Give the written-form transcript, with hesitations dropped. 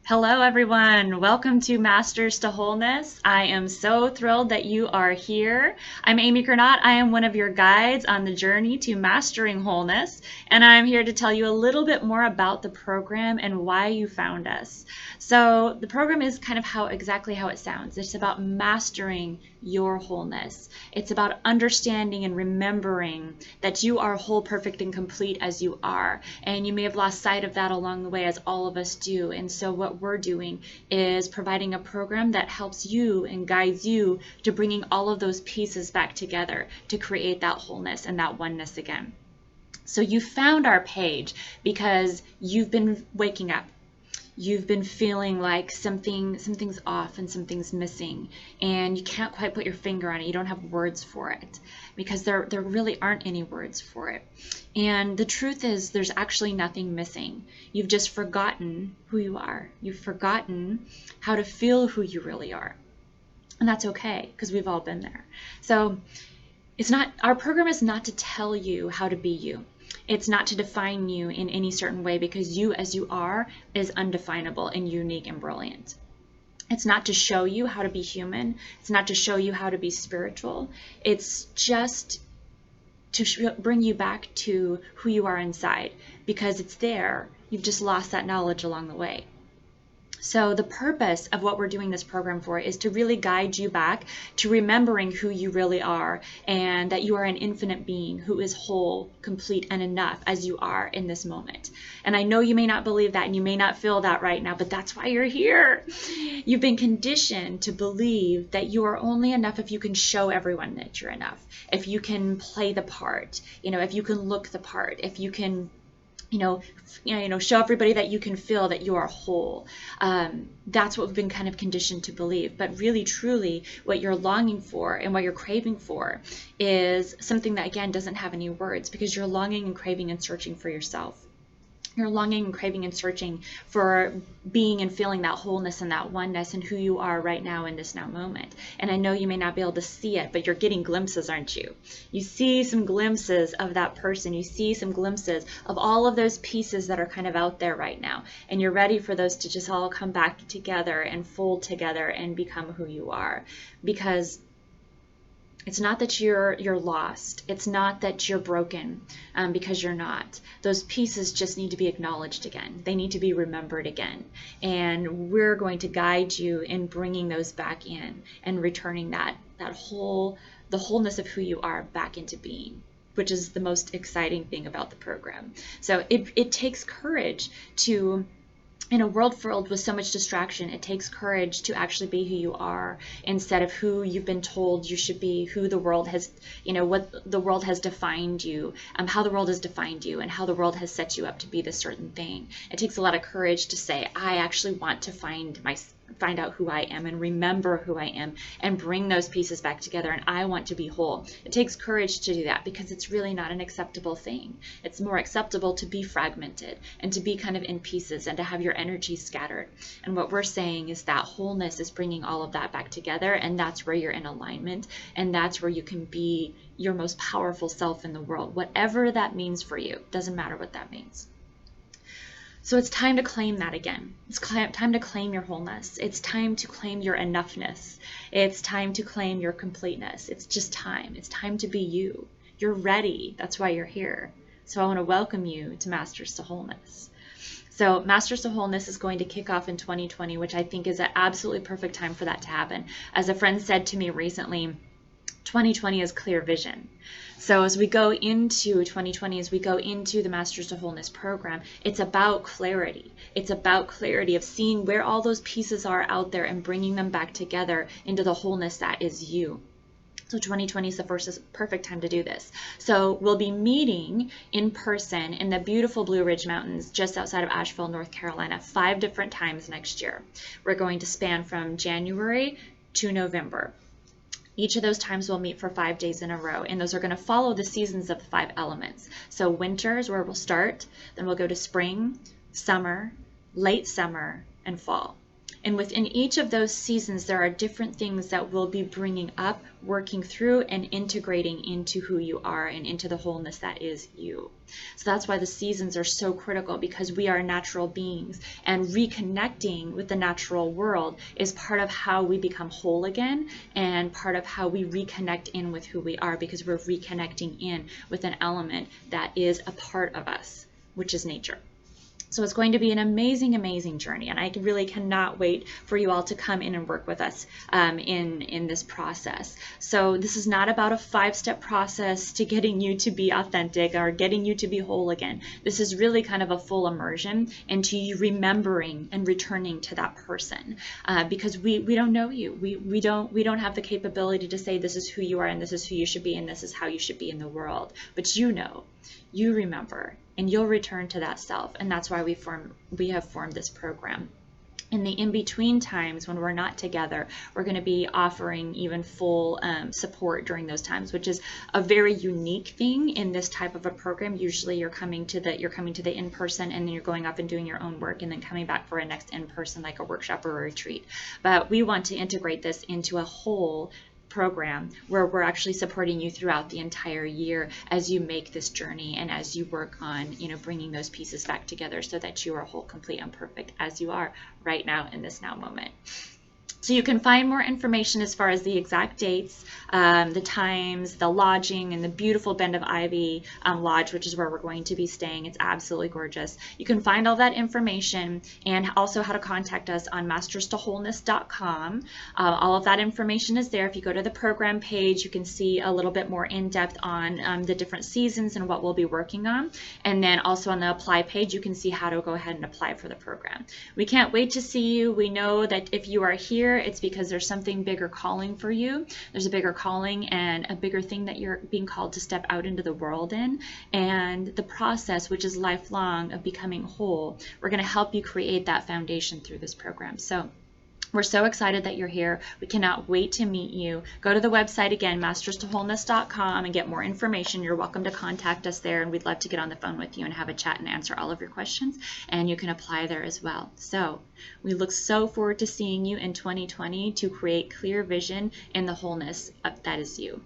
Hello, everyone. Welcome to Masters to Wholeness. I am so thrilled that you are here. I'm Amy Granat. I am one of your guides on the journey to mastering wholeness, and I'm here to tell you a little bit more about the program and why you found us. So, the program is kind of exactly how it sounds. It's about mastering your wholeness. It's about understanding and remembering that you are whole, perfect, and complete as you are. And you may have lost sight of that along the way, as all of us do. And so what we're doing is providing a program that helps you and guides you to bringing all of those pieces back together to create that wholeness and that oneness again. So you found our page because you've been waking up. You've been feeling like something's off and something's missing, and you can't quite put your finger on it. You don't have words for it because there really aren't any words for it. And the truth is, there's actually nothing missing. You've just forgotten who you are. You've forgotten how to feel who you really are. And that's okay, because we've all been there. So our program is not to tell you how to be you. It's not to define you in any certain way, because you as you are is undefinable and unique and brilliant. It's not to show you how to be human. It's not to show you how to be spiritual. It's just to bring you back to who you are inside, because it's there. You've just lost that knowledge along the way. So the purpose of what we're doing this program for is to really guide you back to remembering who you really are, and that you are an infinite being who is whole, complete, and enough as you are in this moment. And I know you may not believe that and you may not feel that right now, but that's why you're here. You've been conditioned to believe that you are only enough if you can show everyone that you're enough, if you can play the part, if you can look the part, if you can show everybody that you can feel that you are whole. That's what we've been kind of conditioned to believe. But really, truly, what you're longing for and what you're craving for is something that, again, doesn't have any words, because you're longing and craving and searching for yourself. You're longing and craving and searching for being and feeling that wholeness and that oneness and who you are right now in this now moment. And I know you may not be able to see it, but you're getting glimpses, aren't you? You see some glimpses of that person. You see some glimpses of all of those pieces that are kind of out there right now. And you're ready for those to just all come back together and fold together and become who you are. Because it's not that you're lost. It's not that you're broken, because you're not. Those pieces just need to be acknowledged again. They need to be remembered again. And we're going to guide you in bringing those back in and returning the wholeness of who you are back into being, which is the most exciting thing about the program. So it takes courage to, in a world filled with so much distraction, it takes courage to actually be who you are, instead of who you've been told you should be, who the world has, what the world has defined you, how the world has defined you, and how the world has set you up to be this certain thing. It takes a lot of courage to say, I actually want to find out who I am and remember who I am and bring those pieces back together, and I want to be whole. It takes courage to do that, because it's really not an acceptable thing. It's more acceptable to be fragmented and to be kind of in pieces and to have your energy scattered. And what we're saying is that wholeness is bringing all of that back together, and that's where you're in alignment, and that's where you can be your most powerful self in the world, whatever that means for you. Doesn't matter what that means. So it's time to claim that again. It's time to claim your wholeness. It's time to claim your enoughness. It's time to claim your completeness. It's just time. It's time to be you. You're ready. That's why you're here. So I want to welcome you to Masters to Wholeness. So Masters to Wholeness is going to kick off in 2020, which I think is an absolutely perfect time for that to happen. As a friend said to me recently, 2020 is clear vision. So as we go into 2020, as we go into the Masters to Wholeness program, it's about clarity. It's about clarity of seeing where all those pieces are out there and bringing them back together into the wholeness that is you. So 2020 is the perfect time to do this. So we'll be meeting in person in the beautiful Blue Ridge Mountains just outside of Asheville, North Carolina, 5 different times next year. We're going to span from January to November. Each of those times we'll meet for 5 days in a row, and those are going to follow the seasons of the 5 elements. So winter is where we'll start, then we'll go to spring, summer, late summer, and fall. And within each of those seasons, there are different things that we'll be bringing up, working through, and integrating into who you are and into the wholeness that is you. So that's why the seasons are so critical, because we are natural beings, and reconnecting with the natural world is part of how we become whole again, and part of how we reconnect in with who we are, because we're reconnecting in with an element that is a part of us, which is nature. So it's going to be an amazing, amazing journey, and I really cannot wait for you all to come in and work with us in this process. So this is not about a 5-step process to getting you to be authentic or getting you to be whole again. This is really kind of a full immersion into you remembering and returning to that person, because we don't know you. We don't have the capability to say this is who you are and this is who you should be and this is how you should be in the world. But you know, you remember, and you'll return to that self. And that's why we have formed this program. In the in-between times when we're not together, we're going to be offering even full support during those times, which is a very unique thing in this type of a program. Usually you're coming to the in-person, and then you're going off and doing your own work and then coming back for a next in-person, like a workshop or a retreat. But we want to integrate this into a whole program where we're actually supporting you throughout the entire year as you make this journey and as you work on, bringing those pieces back together so that you are whole, complete, and perfect as you are right now in this now moment. So you can find more information as far as the exact dates, the times, the lodging, and the beautiful Bend of Ivy Lodge, which is where we're going to be staying. It's absolutely gorgeous. You can find all that information and also how to contact us on masterstowholeness.com. All of that information is there. If you go to the program page, you can see a little bit more in depth on the different seasons and what we'll be working on. And then also on the apply page, you can see how to go ahead and apply for the program. We can't wait to see you. We know that if you are here, it's because there's something bigger calling for you. There's a bigger calling and a bigger thing that you're being called to step out into the world in. And the process, which is lifelong, of becoming whole, we're going to help you create that foundation through this program. So we're so excited that you're here. We cannot wait to meet you. Go to the website again, masterstowholeness.com, and get more information. You're welcome to contact us there, and we'd love to get on the phone with you and have a chat and answer all of your questions. And you can apply there as well. So we look so forward to seeing you in 2020 to create clear vision in the wholeness that is you.